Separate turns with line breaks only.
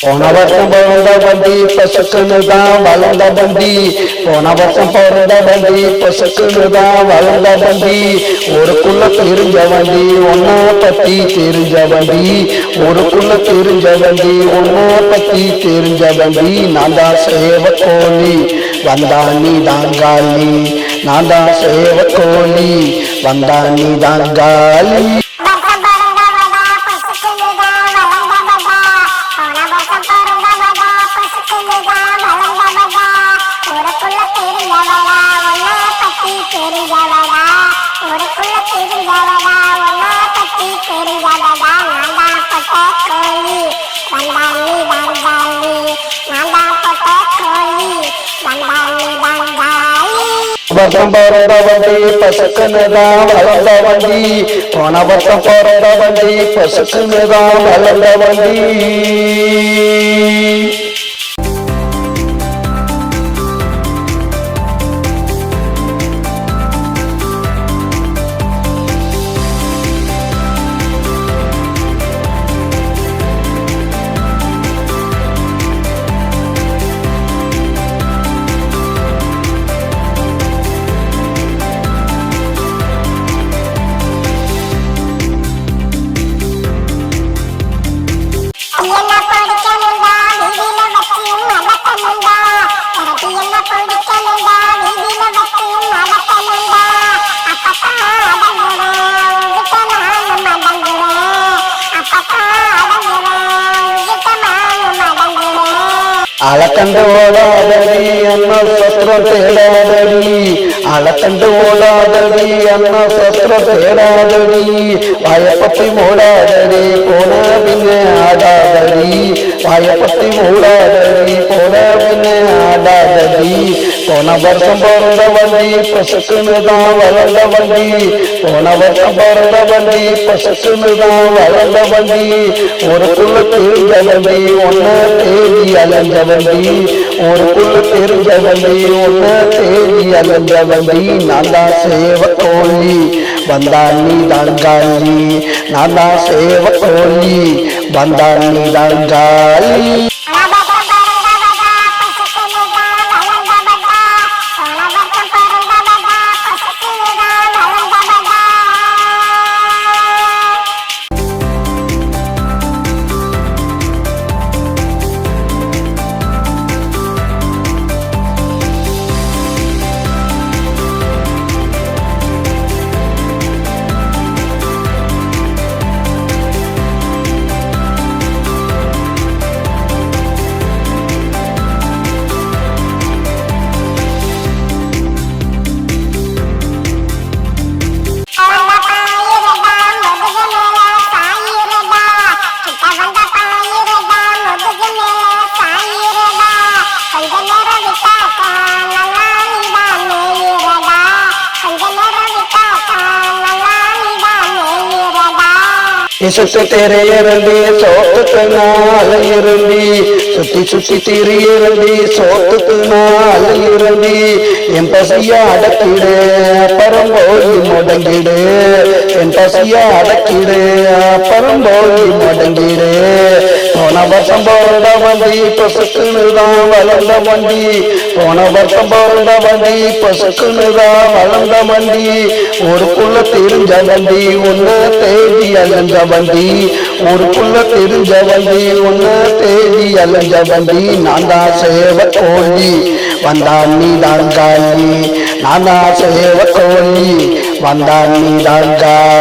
போன வருஷம் பிறந்த வண்டி பசுக்குன்னு தான் வளர்ந்த வண்டி. போன வருஷம் பிறந்த வண்டி பசுக்குன்னு தான் வளர்ந்த வண்டி. ஒருக்குள்ள தெரிஞ்ச வண்டி ஒன்ன பத்தி தெரிஞ்ச வண்டி. ஒருக்குள்ள தெரிஞ்ச வண்டி ஒன்ன பத்தி தெரிஞ்ச வண்டி. நான் தான் சேவக்கோழி வந்தா நீ தாங்காலி. நான் தான் சேவக்கோழி வந்தா நீ தாங்காலி. வருஷம் பிறந்த வண்டி பசுக்குன்னு தான் வளர்ந்த வண்டி. போன வருஷம் பிறந்த வண்டி பசுக்குன்னு தான் வளர்ந்த வண்டி. அலக்கண்டு ஓடாதடி அண்ண சத்திரம் தேடாதடி. அலக்கண்டு ஓடாதடி அண்ண சத்திரம் தேடாதடி. வாயப்பட்டி மூடாதடி போன பின்னே ஆடாதடி. வாயப்பட்டி மூடாதடி போன பின்னே ஆடாதடி. போன வருஷம் பிறந்த வண்டி பசுக்குன்னு தான் வளர்ந்த வண்டி. போன வருஷம் பிறந்த வண்டி பசுக்குன்னு தான் வளர்ந்த வண்டி. ஒருக்குள்ள தெரிஞ்ச வண்டி ஒன்ன தேடி அலைஞ்ச வண்டி. ஒருக்குள்ள தெரிஞ்ச வண்டி ஒன்ன தேடி அலைஞ்ச வண்டி. நான் தான் சேவக்கோழி வந்தா நீ தாங்காலி. நான் தான் சேவக்கோழி வந்தா நீ தாங்காலி. சுத்து திரையிரண்டி சோத்துக்கு நாளை இரண்டி. சுத்தி சுத்தி திரியரண்டி சோத்துக்கு நாளை இரண்டி. என் பசிய அடக்கிடு அப்புறம் போய் முடங்கிடு. என் பசிய அடக்கிடு அப்புறம் போய் முடங்கிடு. போன வருஷம் பிறந்த வண்டி பசுக்குன்னு தான் வளர்ந்த வண்டி. போன வருஷம் பிறந்த வண்டி பசுக்குன்னு தான் வளர்ந்த வண்டி. ஒருக்குள்ள தெரிஞ்ச வண்டி ஒன்ன தேடி அலைஞ்ச வண்டி. ஒருக்குள்ள தெரிஞ்ச வண்டி ஒன்ன தேடி அலைஞ்ச வண்டி. நான் தான் சேவக்கோழி வந்தா நீ தாங்காலி. நான் தான் சேவக்கோழி வந்தா நீ தாங்காலி.